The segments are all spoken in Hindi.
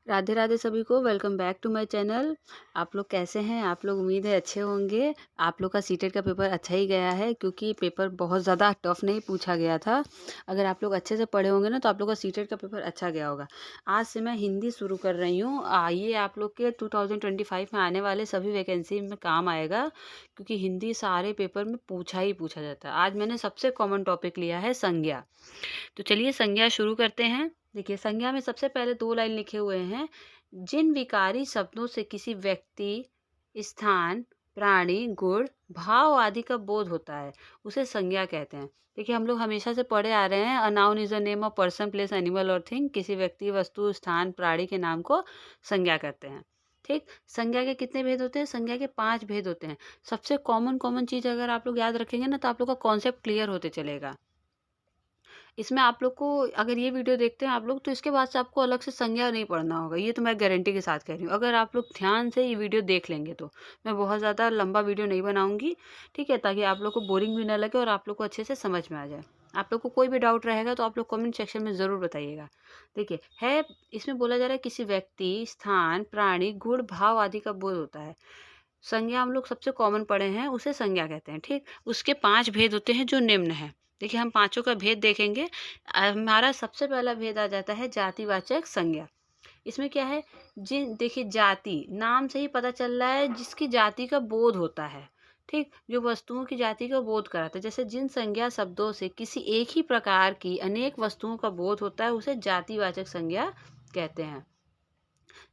राधे राधे सभी को। Welcome back to my channel. आप लोग कैसे हैं? आप लोग उम्मीद है अच्छे होंगे। आप लोग का सीटेट का पेपर अच्छा ही गया है क्योंकि पेपर बहुत ज़्यादा टफ नहीं पूछा गया था। अगर आप लोग अच्छे से पढ़े होंगे ना तो आप लोग का सीटेट का पेपर अच्छा गया होगा। आज से मैं हिंदी शुरू कर रही हूँ। ये आप लोग के 2025 में आने वाले सभी वैकेंसी में काम आएगा क्योंकि हिंदी सारे पेपर में पूछा ही पूछा जाता है। आज मैंने सबसे कॉमन टॉपिक लिया है संज्ञा। तो चलिए संज्ञा शुरू करते हैं। देखिए संज्ञा में सबसे पहले 2 लाइन लिखे हुए हैं। जिन विकारी शब्दों से किसी व्यक्ति, स्थान, प्राणी, गुण, भाव आदि का बोध होता है उसे संज्ञा कहते हैं। देखिए हम लोग हमेशा से पढ़े आ रहे हैं, a noun is a name of person, place, animal और थिंग। किसी व्यक्ति, वस्तु, स्थान, प्राणी के नाम को संज्ञा कहते हैं। ठीक। संज्ञा के कितने भेद होते हैं? संज्ञा के 5 भेद होते हैं। सबसे कॉमन कॉमन चीज अगर आप लोग याद रखेंगे ना तो आप लोग का कॉन्सेप्ट क्लियर होते चलेगा। इसमें आप लोग को, अगर ये वीडियो देखते हैं आप लोग, तो इसके बाद से आपको अलग से संज्ञा नहीं पढ़ना होगा। ये तो मैं गारंटी के साथ कह रही हूँ। अगर आप लोग ध्यान से ये वीडियो देख लेंगे तो मैं बहुत ज़्यादा लंबा वीडियो नहीं बनाऊंगी, ठीक है, ताकि आप लोग को बोरिंग भी ना लगे और आप लोग को अच्छे से समझ में आ जाए। आप लोग को कोई भी डाउट रहेगा तो आप लोग कमेंट सेक्शन में ज़रूर बताइएगा। देखिए है, इसमें बोला जा रहा है किसी व्यक्ति, स्थान, प्राणी, गुण, भाव आदि का बोध होता है। संज्ञा हम लोग सबसे कॉमन पढ़े हैं, उसे संज्ञा कहते हैं। ठीक। उसके 5 भेद होते हैं जो निम्न है। देखिए हम पांचों का भेद देखेंगे। हमारा सबसे पहला भेद आ जाता है जातिवाचक संज्ञा। इसमें क्या है? जिन, देखिए जाति नाम से ही पता चल रहा है, जिसकी जाति का बोध होता है। ठीक। जो वस्तुओं की जाति का बोध कराता है। जैसे जिन संज्ञा शब्दों से किसी एक ही प्रकार की अनेक वस्तुओं का बोध होता है उसे जातिवाचक संज्ञा कहते हैं।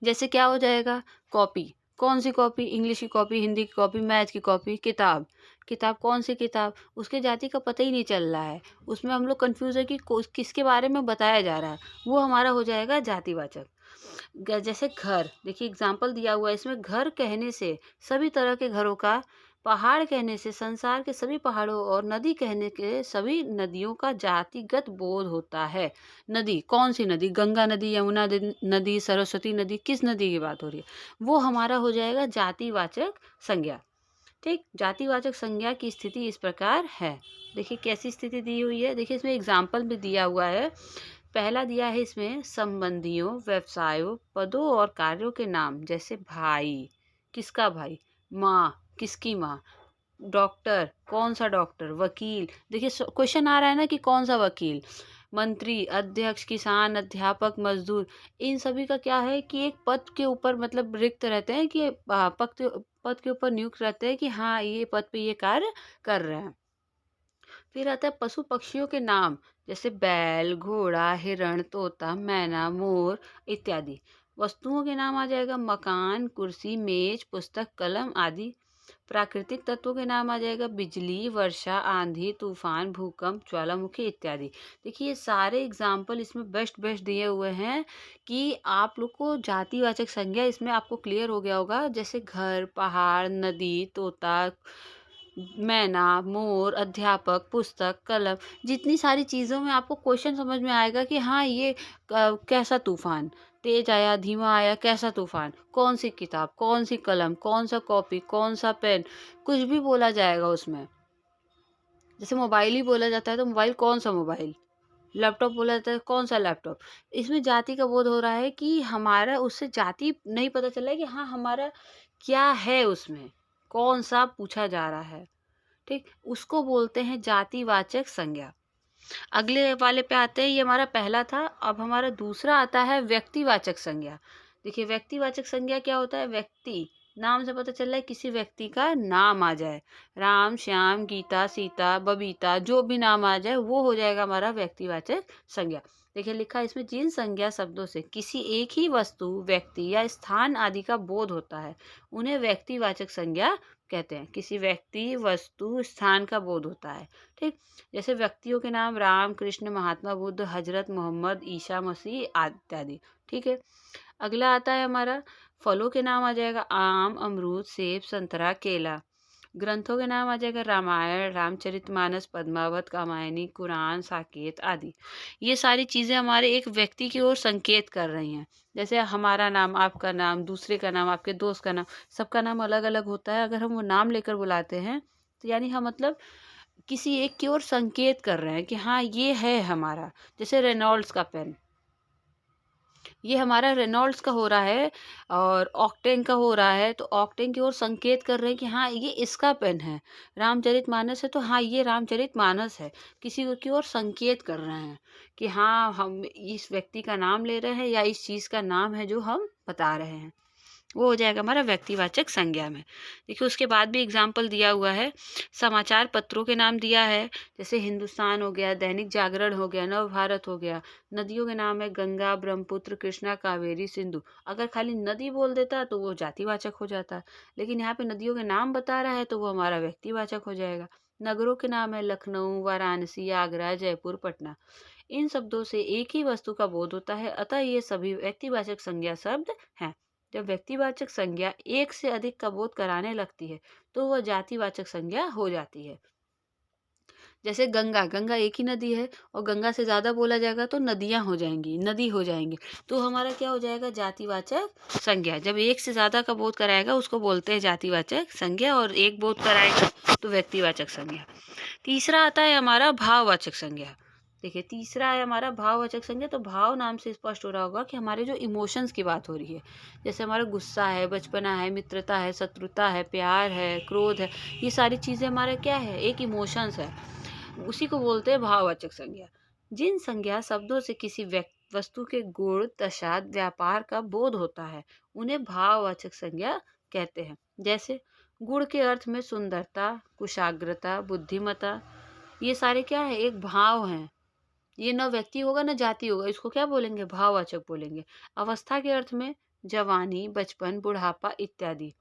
जैसे क्या हो जाएगा? कॉपी। कौन सी कॉपी? इंग्लिश की कॉपी, हिंदी की कॉपी, मैथ की कॉपी। किताब। किताब कौन सी किताब? उसके जाति का पता ही नहीं चल रहा है। उसमें हम लोग कंफ्यूज है कि किसके बारे में बताया जा रहा है। वो हमारा हो जाएगा जातिवाचक। जैसे घर, देखिए एग्जाम्पल दिया हुआ है इसमें। घर कहने से सभी तरह के घरों का, पहाड़ कहने से संसार के सभी पहाड़ों, और नदी कहने के सभी नदियों का जातिगत बोध होता है। नदी कौन सी नदी? गंगा नदी, यमुना नदी, सरस्वती नदी, किस नदी की बात हो रही है? वो हमारा हो जाएगा जातिवाचक संज्ञा। ठीक। जातिवाचक संज्ञा की स्थिति इस प्रकार है। देखिए कैसी स्थिति दी हुई है। देखिए इसमें एग्जाम्पल भी दिया हुआ है। पहला दिया है इसमें संबंधियों, व्यवसायों, पदों और कार्यों के नाम। जैसे भाई, किसका भाई? माँ, किसकी माँ? डॉक्टर, कौन सा डॉक्टर? वकील। देखिए क्वेश्चन आ रहा है ना कि कौन सा वकील? मंत्री, अध्यक्ष, किसान, अध्यापक, मजदूर। इन सभी का क्या है कि एक पद के ऊपर मतलब रिक्त रहते हैं कि पद के ऊपर नियुक्त रहते हैं कि हाँ ये पद पे ये कार्य कर रहे हैं। फिर आता है पशु पक्षियों के नाम। जैसे बैल, घोड़ा, हिरण, तोता, मैना, मोर इत्यादि। वस्तुओं के नाम आ जाएगा मकान, कुर्सी, मेज, पुस्तक, कलम आदि। प्राकृतिक तत्वों के नाम आ जाएगा बिजली, वर्षा, आंधी, तूफान, भूकंप, ज्वालामुखी इत्यादि। देखिए ये सारे एग्जाम्पल इसमें बेस्ट बेस्ट दिए हुए हैं कि आप लोग को जातिवाचक संज्ञा इसमें आपको क्लियर हो गया होगा। जैसे घर, पहाड़, नदी, तोता, मैना, मोर, अध्यापक, पुस्तक, कलम, जितनी सारी चीज़ों में आपको क्वेश्चन समझ में आएगा कि हाँ ये कैसा तूफान? तेज आया, धीमा आया, कैसा तूफान? कौन सी किताब, कौन सी कलम, कौन सा कॉपी, कौन सा पेन? कुछ भी बोला जाएगा उसमें। जैसे मोबाइल ही बोला जाता है तो मोबाइल कौन सा मोबाइल? लैपटॉप बोला जाता है कौन सा लैपटॉप? इसमें जाति का बोध हो रहा है कि हमारा उससे जाति नहीं पता चल रहा है कि हाँ हमारा क्या है उसमें, कौन सा पूछा जा रहा है। ठीक। उसको बोलते हैं जातिवाचक संज्ञा। अगले वाले पे आते हैं। ये हमारा पहला था। अब हमारा दूसरा आता है व्यक्तिवाचक संज्ञा। देखिए व्यक्तिवाचक संज्ञा क्या होता है? व्यक्ति, नाम से पता चल रहा है किसी व्यक्ति का नाम आ जाए। राम, श्याम, गीता, सीता, बबीता, जो भी नाम आ जाए वो हो जाएगा हमारा व्यक्तिवाचक संज्ञा। देखिए लिखा है इसमें, जिन संज्ञा शब्दों से किसी एक ही वस्तु, व्यक्ति या स्थान आदि का बोध होता है उन्हें व्यक्तिवाचक संज्ञा कहते हैं। किसी व्यक्ति, वस्तु, स्थान का बोध होता है। ठीक। जैसे व्यक्तियों के नाम राम, कृष्ण, महात्मा बुद्ध, हजरत मोहम्मद, ईसा मसीह इत्यादि। ठीक है। अगला आता है हमारा, फलों के नाम आ जाएगा आम, अमरूद, सेब, संतरा, केला। ग्रंथों के नाम आ जाएगा रामायण, रामचरितमानस, पद्मावत, कामायनी, कुरान, साकेत आदि। ये सारी चीज़ें हमारे एक व्यक्ति की ओर संकेत कर रही हैं। जैसे हमारा नाम, आपका नाम, दूसरे का नाम, आपके दोस्त का नाम, सबका नाम अलग अलग होता है। अगर हम वो नाम लेकर बुलाते हैं तो यानी हम मतलब किसी एक की ओर संकेत कर रहे हैं कि हाँ ये है हमारा। जैसे रेनॉल्ड्स का पेन, ये हमारा रेनॉल्ड्स का हो रहा है और ऑक्टेन का हो रहा है, तो ऑक्टेन की ओर संकेत कर रहे हैं कि हाँ, ये इसका पेन है। रामचरितमानस है तो हाँ, ये रामचरितमानस है। किसी की ओर संकेत कर रहे हैं कि हाँ, हम इस व्यक्ति का नाम ले रहे हैं या इस चीज़ का नाम है जो हम बता रहे हैं। वो हो जाएगा हमारा व्यक्तिवाचक संज्ञा में। देखिए उसके बाद भी एग्जाम्पल दिया हुआ है, समाचार पत्रों के नाम दिया है, जैसे हिंदुस्तान हो गया, दैनिक जागरण हो गया, नवभारत हो गया। नदियों के नाम है गंगा, ब्रह्मपुत्र, कृष्णा, कावेरी, सिंधु। अगर खाली नदी बोल देता तो वो जातिवाचक हो जाता, लेकिन यहाँ पे नदियों के नाम बता रहा है तो वो हमारा व्यक्तिवाचक हो जाएगा। नगरों के नाम है लखनऊ, वाराणसी, आगरा, जयपुर, पटना। इन शब्दों से एक ही वस्तु का बोध होता है, अतः ये सभी व्यक्तिवाचक संज्ञा शब्द हैं। जब व्यक्तिवाचक संज्ञा एक से अधिक का बोध कराने लगती है तो वह जातिवाचक संज्ञा हो जाती है। जैसे गंगा, गंगा एक ही नदी है और गंगा से ज्यादा बोला जाएगा तो नदियां हो जाएंगी, नदी हो जाएंगी, तो हमारा क्या हो जाएगा, जातिवाचक संज्ञा। जब एक से ज्यादा का बोध कराएगा उसको बोलते हैं जातिवाचक संज्ञा, और एक बोध कराएगा तो व्यक्तिवाचक संज्ञा। तीसरा आता है हमारा भाववाचक संज्ञा। देखिए तीसरा है हमारा भाववाचक संज्ञा। तो भाव नाम से स्पष्ट हो रहा होगा कि हमारे जो इमोशंस की बात हो रही है, जैसे हमारा गुस्सा है, बचपना है, मित्रता है, शत्रुता है, प्यार है, क्रोध है, ये सारी चीजें हमारे क्या है, एक इमोशंस है। उसी को बोलते हैं भाववाचक संज्ञा। जिन संज्ञा शब्दों से किसी व्यक्ति वस्तु के गुण, दशा, व्यापार का बोध होता है उन्हें भाववाचक संज्ञा कहते हैं। जैसे गुण के अर्थ में सुंदरता, कुशाग्रता, बुद्धिमता, ये सारे क्या है, एक भाव हैं। ये न व्यक्ति होगा न जाति होगा, इसको क्या बोलेंगे, भाववाचक बोलेंगे। अवस्था के अर्थ में जवानी, बचपन, बुढ़ापा इत्यादि।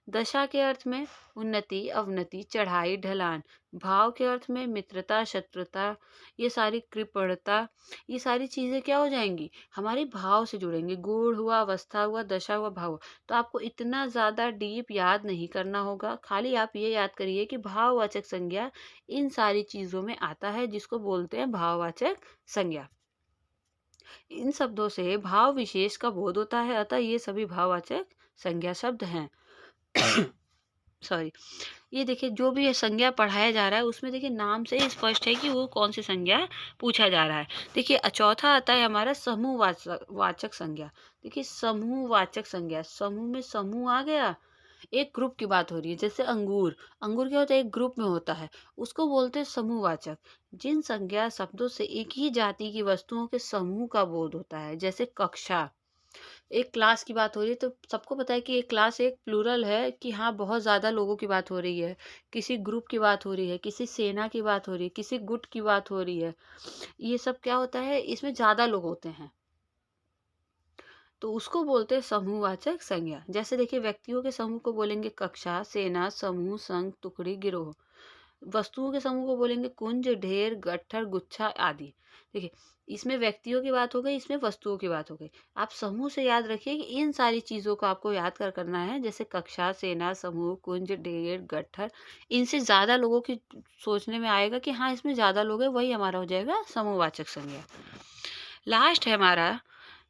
दशा के अर्थ में उन्नति, अवनति, चढ़ाई, ढलान। भाव के अर्थ में मित्रता, शत्रुता, ये सारी कृपणता, ये सारी चीजें क्या हो जाएंगी, हमारी भाव से जुड़ेंगी। गुण हुआ, अवस्था हुआ, दशा हुआ, भाव हुआ। तो आपको इतना ज्यादा डीप याद नहीं करना होगा, खाली आप ये याद करिए कि भाववाचक संज्ञा इन सारी चीजों में आता है, जिसको बोलते हैं भाववाचक संज्ञा। इन शब्दों से भाव विशेष का बोध होता है, अतः ये सभी भाववाचक संज्ञा शब्द हैं। सॉरी, ये देखिए जो भी ये संज्ञा पढ़ाया जा रहा है उसमें देखिए नाम से ही स्पष्ट है कि वो कौन सी संज्ञा पूछा जा रहा है। देखिए चौथा आता है हमारा समूह वाचक संज्ञा। देखिए समूहवाचक संज्ञा, समूह में समूह आ गया, एक ग्रुप की बात हो रही है। जैसे अंगूर, अंगूर क्या होता है, एक ग्रुप में होता है, उसको बोलते हैं समूहवाचक। जिन संज्ञा शब्दों से एक ही जाति की वस्तुओं के समूह का बोध होता है, जैसे कक्षा, एक क्लास की बात हो रही है तो सबको पता है कि एक क्लास एक प्लूरल है, कि हाँ बहुत ज़्यादा लोगों की बात हो रही है, किसी ग्रुप की बात हो रही है, किसी सेना की बात हो रही है, किसी गुट की बात हो रही है। ये सब क्या होता है, इसमें ज़्यादा लोग होते हैं, तो उसको बोलते हैं समूहवाचक संज्ञा। जैसे देखिए व्यक्तियों के समूह को बोलेंगे कक्षा, सेना, समूह, संघ, टुकड़ी, गिरोह। वस्तुओं के समूह को बोलेंगे कुंज, ढेर, गट्ठर, गुच्छा आदि। देखिए इसमें व्यक्तियों की बात हो गई, इसमें वस्तुओं की बात हो गई। आप समूह से याद रखिए कि इन सारी चीजों को आपको याद कर करना है, जैसे कक्षा, सेना, समूह, कुंज, ढेर, गट्ठर। इनसे ज्यादा लोगों की सोचने में आएगा कि हाँ इसमें ज्यादा लोग हैं, वही हमारा हो जाएगा समूहवाचक संज्ञा। लास्ट है हमारा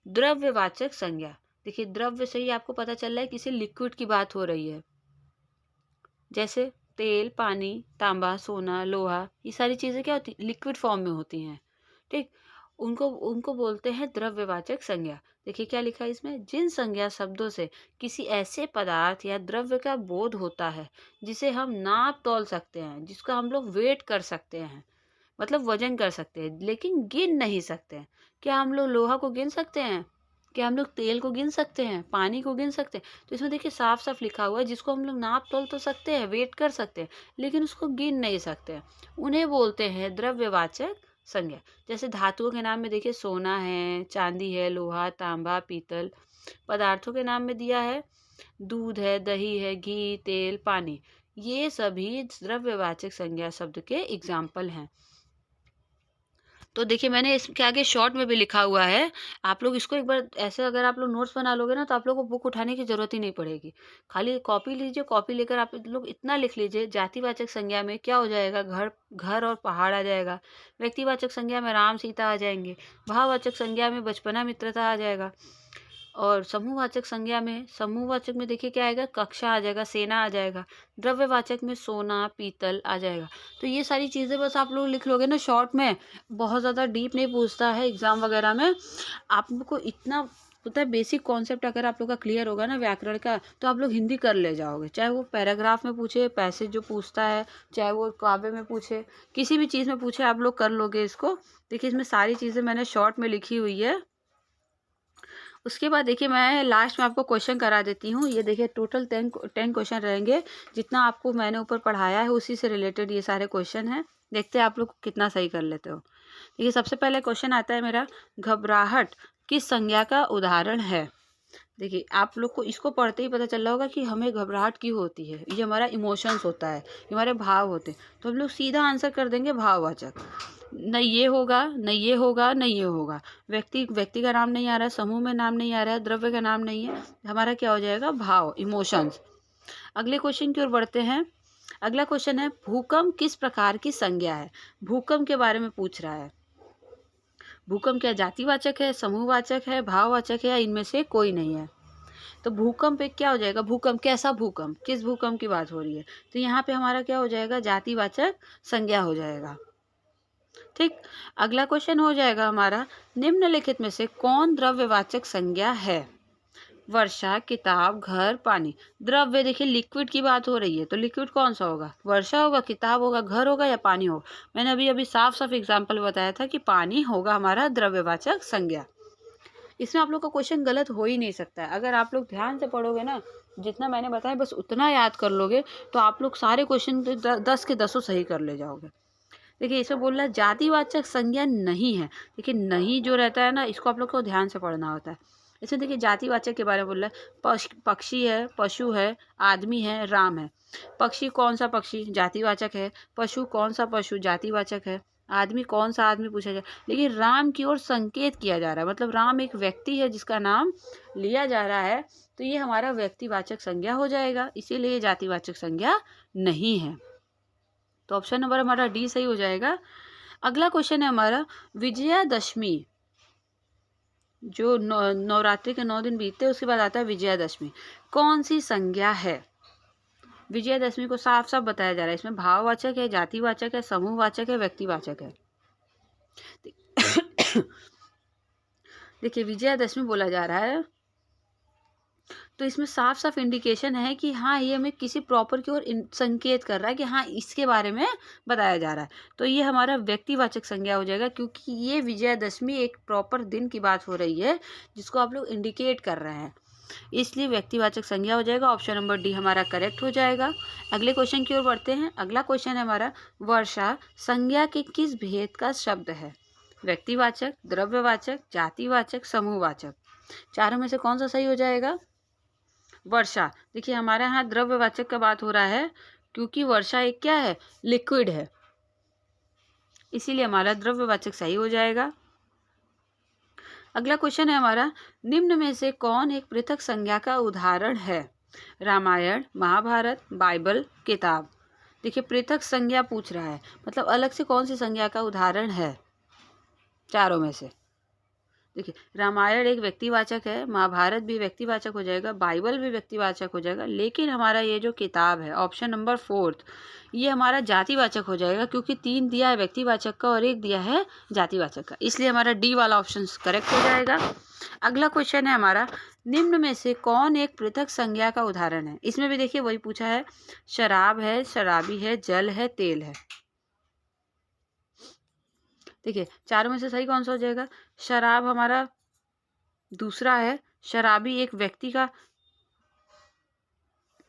द्रव्यवाचक संज्ञा। देखिए द्रव्य से ही आपको पता चल रहा है किसी लिक्विड की बात हो रही है, जैसे तेल, पानी, तांबा, सोना, लोहा, ये सारी चीजें क्या होती, लिक्विड फॉर्म में होती हैं। ठीक, उनको उनको बोलते हैं द्रव्यवाचक संज्ञा। देखिए क्या लिखा है इसमें, जिन संज्ञा शब्दों से किसी ऐसे पदार्थ या द्रव्य का बोध होता है जिसे हम नाप तौल सकते हैं, जिसका हम लोग वेट कर सकते हैं, मतलब वजन कर सकते हैं लेकिन गिन नहीं सकते हैं। क्या हम लोग लोहा को गिन सकते हैं, क्या हम लोग तेल को गिन सकते हैं, पानी को गिन सकते हैं? तो इसमें देखिए साफ साफ लिखा हुआ है, जिसको हम लोग नाप तोल तो सकते हैं, वेट कर सकते हैं, लेकिन उसको गिन नहीं सकते हैं, उन्हें बोलते हैं द्रव्यवाचक संज्ञा। जैसे धातुओं के नाम में देखिए सोना है, चांदी है, लोहा, तांबा, पीतल। पदार्थों के नाम में दिया है दूध है, दही है, घी, तेल, पानी। ये सभी द्रव्यवाचक संज्ञा शब्द के एग्जाम्पल हैं। तो देखिए मैंने इसके आगे शॉर्ट में भी लिखा हुआ है, आप लोग इसको एक बार ऐसे अगर आप लोग नोट्स बना लोगे ना तो आप लोग को बुक उठाने की जरूरत ही नहीं पड़ेगी। खाली कॉपी लीजिए, कॉपी लेकर आप लोग इतना लिख लीजिए, जातिवाचक संज्ञा में क्या हो जाएगा, घर घर और पहाड़ आ जाएगा। व्यक्तिवाचक संज्ञा में राम सीता आ जाएंगे। भाववाचक संज्ञा में बचपना मित्रता आ जाएगा। और समूहवाचक में देखिए क्या आएगा, कक्षा आ जाएगा, सेना आ जाएगा। द्रव्यवाचक में सोना, पीतल आ जाएगा। तो ये सारी चीज़ें बस आप लोग लिख लोगे ना शॉर्ट में, बहुत ज़्यादा डीप नहीं पूछता है एग्जाम वगैरह में। आपको इतना होता है बेसिक कॉन्सेप्ट अगर आप लोग का क्लियर होगा ना व्याकरण का, तो आप लोग हिंदी कर ले जाओगे। चाहे वो पैराग्राफ में पूछे, पैसेज जो पूछता है, चाहे वो काव्य में पूछे, किसी भी चीज़ में पूछे, आप लोग कर लोगे इसको। देखिए इसमें सारी चीज़ें मैंने शॉर्ट में लिखी हुई है। उसके बाद देखिए मैं लास्ट में आपको क्वेश्चन करा देती हूँ। ये देखिए टोटल 10 क्वेश्चन रहेंगे। जितना आपको मैंने ऊपर पढ़ाया है उसी से रिलेटेड ये सारे क्वेश्चन हैं। देखते हैं आप लोग कितना सही कर लेते हो। देखिए सबसे पहले क्वेश्चन आता है मेरा, घबराहट किस संज्ञा का उदाहरण है। देखिए आप लोग को इसको पढ़ते ही पता चल रहा होगा कि हमें घबराहट क्यों होती है। ये हमारा इमोशंस होता है, ये हमारे भाव होते हैं। तो हम लोग सीधा आंसर कर देंगे भाववाचक। न ये होगा, न ये होगा, न ये होगा। व्यक्ति का नाम नहीं आ रहा है, समूह में नाम नहीं आ रहा है, द्रव्य का नाम नहीं है। हमारा क्या हो जाएगा, भाव, इमोशंस। अगले क्वेश्चन की ओर बढ़ते हैं। अगला क्वेश्चन है, भूकंप किस प्रकार की संज्ञा है। भूकंप के बारे में पूछ रहा है। भूकंप क्या जातिवाचक है, समूहवाचक है, भाववाचक है, या इनमें से कोई नहीं है। तो भूकंप एक क्या हो जाएगा, भूकंप कैसा भूकंप, किस भूकंप की बात हो रही है। तो यहाँ पे हमारा क्या हो जाएगा, जातिवाचक संज्ञा हो जाएगा। ठीक। अगला क्वेश्चन हो जाएगा हमारा, निम्नलिखित में से कौन द्रव्यवाचक संज्ञा है। वर्षा, किताब, घर, पानी। द्रव्य देखिए लिक्विड की बात हो रही है, तो लिक्विड कौन सा होगा, वर्षा होगा, किताब होगा, घर होगा, या पानी होगा। मैंने अभी अभी साफ साफ एग्जाम्पल बताया था कि पानी होगा हमारा द्रव्यवाचक संज्ञा। इसमें आप लोग का क्वेश्चन गलत हो ही नहीं सकता है। अगर आप लोग ध्यान से पढ़ोगे ना, जितना मैंने बताया बस उतना याद कर लोगे, तो आप लोग सारे क्वेश्चन 10 के 10 सही कर ले जाओगे। देखिए इसमें बोल रहा है जातिवाचक संज्ञा नहीं है। देखिए नहीं जो रहता है ना, इसको आप लोग को ध्यान से पढ़ना होता है। इसमें देखिए जातिवाचक के बारे में बोल रहा है, पक्षी है, पशु है, आदमी है, राम है। पक्षी कौन सा पक्षी, जातिवाचक है। पशु कौन सा पशु, जातिवाचक है। आदमी कौन सा आदमी पूछा जाए, लेकिन राम की ओर संकेत किया जा रहा है, मतलब राम एक व्यक्ति है जिसका नाम लिया जा रहा है, तो ये हमारा व्यक्तिवाचक संज्ञा हो जाएगा, इसीलिए जातिवाचक संज्ञा नहीं है। तो ऑप्शन नंबर हमारा डी सही हो जाएगा। अगला क्वेश्चन है हमारा, विजयादशमी, जो नवरात्रि के 9 दिन बीतते हैं उसके बाद आता है विजयादशमी, कौन सी संज्ञा है। विजयादशमी को साफ साफ बताया जा रहा है, इसमें भाववाचक है, जातिवाचक है, समूहवाचक है, व्यक्तिवाचक है। देखिए विजयादशमी बोला जा रहा है, तो इसमें साफ साफ इंडिकेशन है कि हाँ ये हमें किसी प्रॉपर की ओर संकेत कर रहा है कि हाँ इसके बारे में बताया जा रहा है। तो ये हमारा व्यक्तिवाचक संज्ञा हो जाएगा, क्योंकि ये विजयादशमी एक प्रॉपर दिन की बात हो रही है जिसको आप लोग इंडिकेट कर रहे हैं, इसलिए व्यक्तिवाचक संज्ञा हो जाएगा। ऑप्शन नंबर डी हमारा करेक्ट हो जाएगा। अगले क्वेश्चन की ओर बढ़ते हैं। अगला क्वेश्चन है हमारा, वर्षा संज्ञा के किस भेद का शब्द है। व्यक्तिवाचक, द्रव्यवाचक, जातिवाचक, समूहवाचक। चारों में से कौन सा सही हो जाएगा, वर्षा। देखिए हमारे यहाँ द्रव्यवाचक का बात हो रहा है, क्योंकि वर्षा एक क्या है, लिक्विड है, इसीलिए हमारा द्रव्यवाचक सही हो जाएगा। अगला क्वेश्चन है हमारा, निम्न में से कौन एक पृथक संज्ञा का उदाहरण है। रामायण, महाभारत, बाइबल, किताब। देखिए पृथक संज्ञा पूछ रहा है, मतलब अलग से कौन सी संज्ञा का उदाहरण है चारों में से। देखिए रामायण एक व्यक्तिवाचक है, महाभारत भी व्यक्तिवाचक हो जाएगा, बाइबल भी व्यक्तिवाचक हो जाएगा, लेकिन हमारा ये जो किताब है ऑप्शन नंबर 4 ये हमारा जातिवाचक हो जाएगा, क्योंकि 3 दिया है व्यक्तिवाचक का और 1 दिया है जातिवाचक का, इसलिए हमारा डी वाला ऑप्शन करेक्ट हो जाएगा। अगला क्वेश्चन है हमारा, निम्न में से कौन एक पृथक संज्ञा का उदाहरण है। इसमें भी देखिए वही पूछा है, शराब है, शराबी है, जल है, तेल है। देखिए चारों में से सही कौन सा हो जाएगा, शराब हमारा दूसरा है, शराबी एक व्यक्ति का,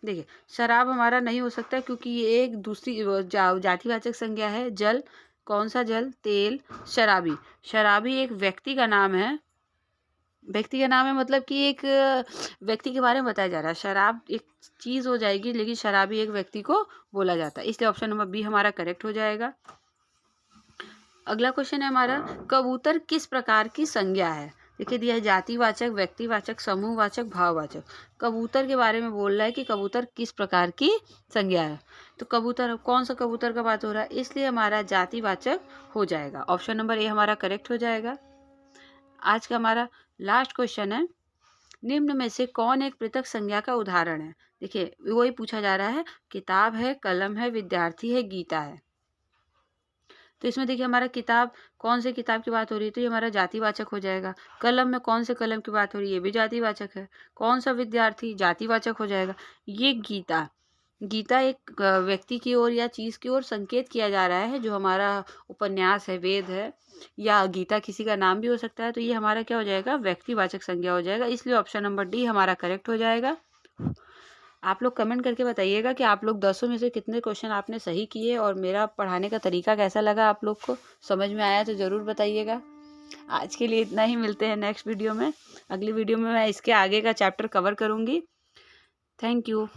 देखिए शराब हमारा नहीं हो सकता क्योंकि ये एक दूसरी जातिवाचक संज्ञा है। जल कौन सा जल, तेल, शराबी, शराबी एक व्यक्ति का नाम है, व्यक्ति का नाम है मतलब कि एक व्यक्ति के बारे में बताया जा रहा है। शराब एक चीज़ हो जाएगी, लेकिन शराबी एक व्यक्ति को बोला जाता है, इसलिए ऑप्शन नंबर बी हमारा करेक्ट हो जाएगा। अगला क्वेश्चन है हमारा, कबूतर किस प्रकार की संज्ञा है। देखिए दिया है जातिवाचक, व्यक्तिवाचक, समूहवाचक, भाववाचक। कबूतर के बारे में बोल रहा है कि कबूतर किस प्रकार की संज्ञा है, तो कबूतर कौन सा कबूतर का बात हो रहा है, इसलिए हमारा जातिवाचक हो जाएगा। ऑप्शन नंबर ए हमारा करेक्ट हो जाएगा। आज का हमारा लास्ट क्वेश्चन है, निम्न में से कौन एक पृथक संज्ञा का उदाहरण है। देखिए वही पूछा जा रहा है, किताब है, कलम है, विद्यार्थी है, गीता है। तो इसमें देखिए हमारा किताब, कौन से किताब की बात हो रही है, तो ये हमारा जातिवाचक हो जाएगा। कलम में कौन से कलम की बात हो रही है, ये भी जातिवाचक है। कौन सा विद्यार्थी, जातिवाचक हो जाएगा। ये गीता, गीता एक व्यक्ति की ओर या चीज़ की ओर संकेत किया जा रहा है, जो हमारा उपन्यास है, वेद है, या गीता किसी का नाम भी हो सकता है। तो ये हमारा क्या हो जाएगा, व्यक्तिवाचक संज्ञा हो जाएगा। इसलिए ऑप्शन नंबर डी हमारा करेक्ट हो जाएगा। आप लोग कमेंट करके बताइएगा कि आप लोग 10 में से कितने क्वेश्चन आपने सही किए, और मेरा पढ़ाने का तरीका कैसा लगा, आप लोग को समझ में आया तो ज़रूर बताइएगा। आज के लिए इतना ही, मिलते हैं नेक्स्ट वीडियो में। अगली वीडियो में मैं इसके आगे का चैप्टर कवर करूँगी। Thank you.